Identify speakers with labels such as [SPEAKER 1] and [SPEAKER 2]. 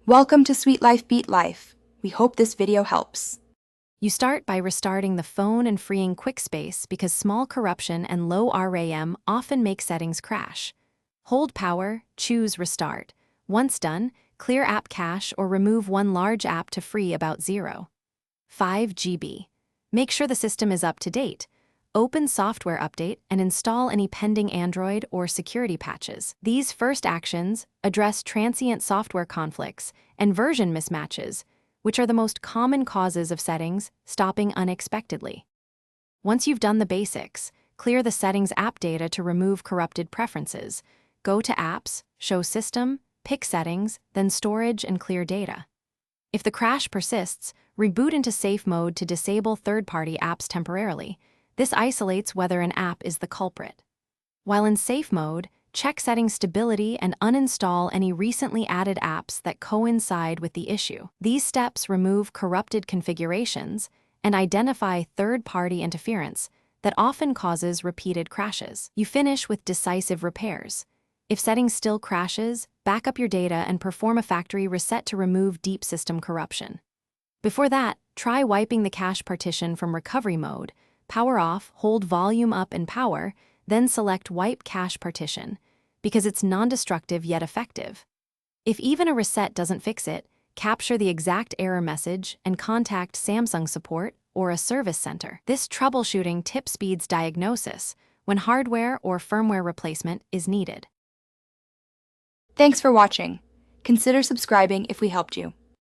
[SPEAKER 1] Welcome to Sweet Life Beat Life. We hope this video helps.
[SPEAKER 2] You start by restarting the phone and freeing quick space because small corruption and low RAM often make settings crash. Hold power, choose Restart. Once done, clear app cache or remove one large app to free about 0.5 GB. Make sure the system is up to date. Open Software Update and install any pending Android or security patches. These first actions address transient software conflicts and version mismatches, which are the most common causes of settings stopping unexpectedly. Once you've done the basics, clear the settings app data to remove corrupted preferences. Go to Apps, Show System, pick Settings, then Storage and clear data. If the crash persists, reboot into safe mode to disable third-party apps temporarily. This isolates whether an app is the culprit. While in safe mode, check settings stability and uninstall any recently added apps that coincide with the issue. These steps remove corrupted configurations and identify third-party interference that often causes repeated crashes. You finish with decisive repairs. If settings still crashes, back up your data and perform a factory reset to remove deep system corruption. Before that, try wiping the cache partition from recovery mode. Power off, hold volume up and power, then select Wipe Cache Partition, because it's non-destructive yet effective. If even a reset doesn't fix it, capture the exact error message and contact Samsung support or a service center. This troubleshooting tip speeds diagnosis when hardware or firmware replacement is needed.
[SPEAKER 1] Thanks for watching. Consider subscribing if we helped you.